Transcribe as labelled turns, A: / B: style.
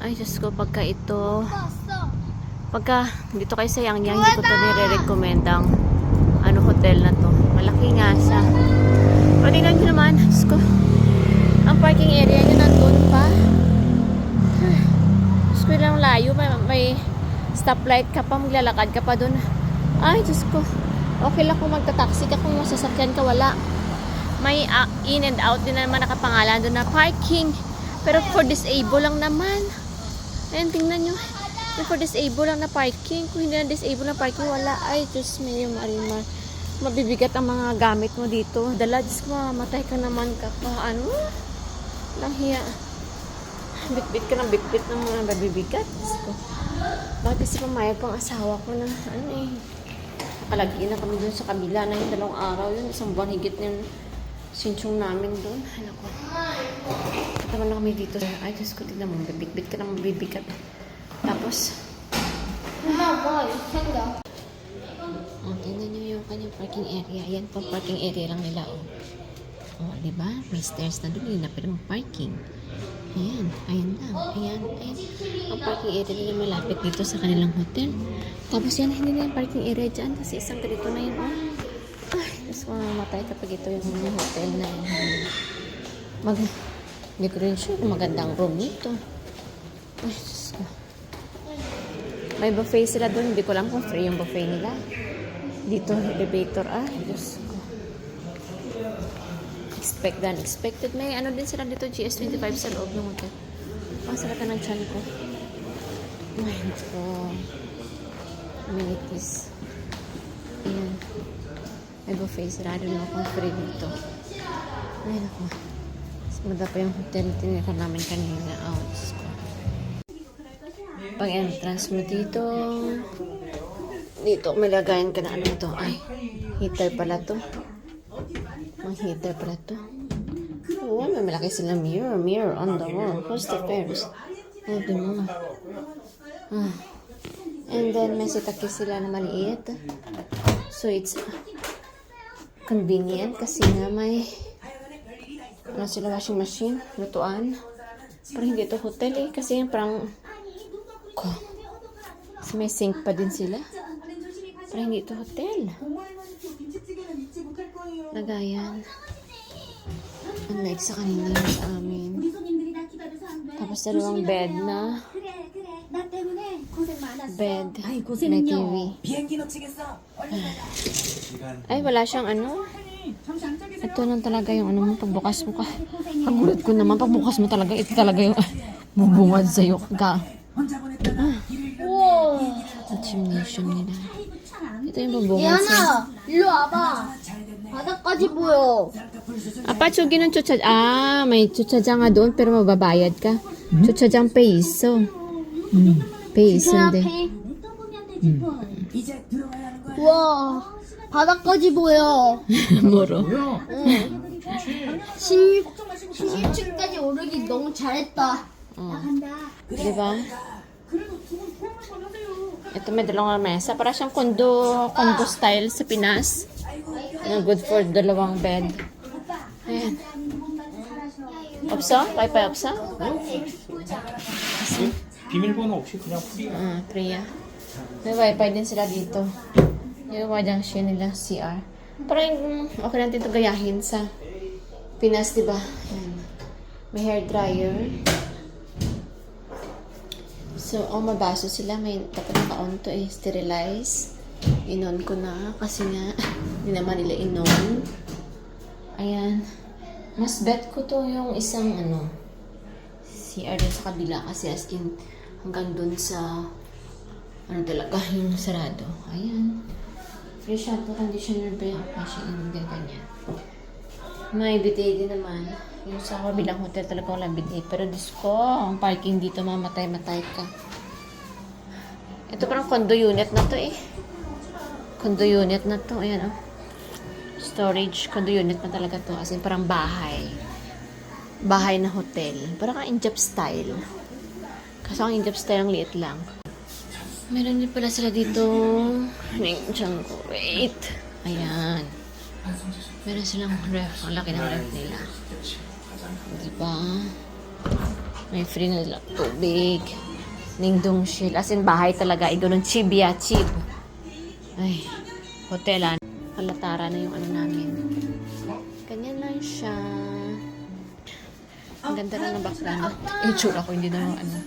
A: Ay, Diyos ko, pagka dito kayo sa Yangyang, hindi ko ito nire-recommend ang hotel na to. Malaki nga siya. Pero tingnan nyo naman, Diyos ko, ang parking area nyo nandun pa. Diyos ko, lang layo. May stoplight ka pa, maglalakad ka pa dun. Ay, Diyos ko. Okay lang kung magta-taxi ka, kung masasakyan ka, wala. May in and out din naman nakapangalan doon na parking. Pero for disable lang naman. Ayan, tingnan nyo. For disable lang na parking. Kung hindi na disable na parking, wala. Ay, Diyos may marimar. Mabibigat ang mga gamit mo dito. Dala, Diyos ko, mamatay ka naman ka pa. Ano? Lahiya. Bit-bit ka ng bit-bit ng mga mabibigat. Diyos ko. Bakit kasi pumayag pang asawa ko na, nakalagi na kami dun sa kabila na yung 2 araw yun. 1 buwan higit na yung sinchong namin dun. Ano ko. Tataman na kami dito. Ay, Diyos ko, tignan mo. Bit-bit ka ng mabibigat. Tapos, tingnan nyo yung kanyang parking area. Ayan po, parking area lang nila, diba? May stairs na doon. Hindi na pwede parking. Ayan, ayan lang. Ayan. Ang parking area nila malapit dito sa kanilang hotel. Tapos yan, hindi na yung parking area dyan. Kasi isang ganito na yun. Ay, tapos mamamatay kapag ito yung hotel na yun. Hindi ko rin sure kung magandang room nito. Ay, Diyos ko. May buffet sila doon. Hindi ko lang kung free yung buffet nila. Dito, elevator. Ay, Diyos ko. Unexpected. May din sila dito, GS25 sa loob ng hotel. Masarap ka ng tiyan ko. Ay, Diyos ko. Amenities. Ayan. May buffet sila. Doon ako kung free dito. Ay, naku. Maganda pa yung hotel. Tinirkan namin kanina. Oh, Diyos ko. Pag entrance mo dito, may lagayan ka na ito. Ay, heater pala to. May heater pala to. Oo, may malaki silang mirror on the wall. Who's the first? Oh, di mo. And then, may sitaki sila na maliit. So, it's convenient kasi nga may sila washing machine, lutuan. Pero hindi ito hotel kasi parang kasi may sink pa din sila. Pero hindi ito hotel. Lagayan. Unlike sa kanina yung sa amin. Tapos 2 bed na. Bed. May TV. Ay, wala siyang Ito lang talaga yung mo. Pagbukas mo ka. Pagulat ko naman. Pagbukas mo talaga. Ito talaga yung bubungad sa'yo.
B: 우와.
A: gymnasium nila. Ito yung bubungad sa'yo.
B: 예안아, 일로 와봐. 바닥까지 보여.
A: Apa, 저기는 may 주차장 doon pero mababayad ka. 주차장 pay 있어. pay 있는데.
B: 우와, 바닥까지 보여.
A: 뭐로?
B: 16층까지 오르기 너무 잘했다.
A: Diba? Ito may 2 mesa. Para siyang condo style sa Pinas. Good for 2 bed. Ayan. 없어? 와이파이 없어?
C: 비밀번호 없이 그냥 프리.
A: Priya. May wifi din sila dito. Yung wajangshin nila, CR. Parang okay natin ito gayahin sa Pinas, diba? Ayan. May hair dryer. So, mabaso sila. May dapat naka-on to sterilize. Inon ko na kasi nga hindi naman nila inon. Ayan. Mas bet ko to yung isang CR din sa kabila kasi as in hanggang dun sa talaga yung sarado. Ayan. Free shampoo conditioner ba yung washing ganyan. May bidet din naman. Yung sa kabilang hotel talaga walang bidet. Pero disko, ang parking dito mamatay-matay ka. Ito parang condo unit na to Condo unit na to. Ayan storage, condo unit na talaga to. As in parang bahay. Bahay na hotel. Parang Injap style. Kaso ang Injap style ang liit lang. Meron din pala sila dito. Wait. Ayan. Meron silang ref. Ang laki ng ref nila. Diba? May free na lang tubig. Ningdong Shil. As in, bahay talaga. Ito ng Chibia Chib. Ay, hotelan. Kalatara na yung ano namin. Ganyan lang siya. Ang ganda rin ng background. Yung tsura ko, hindi na yung ano.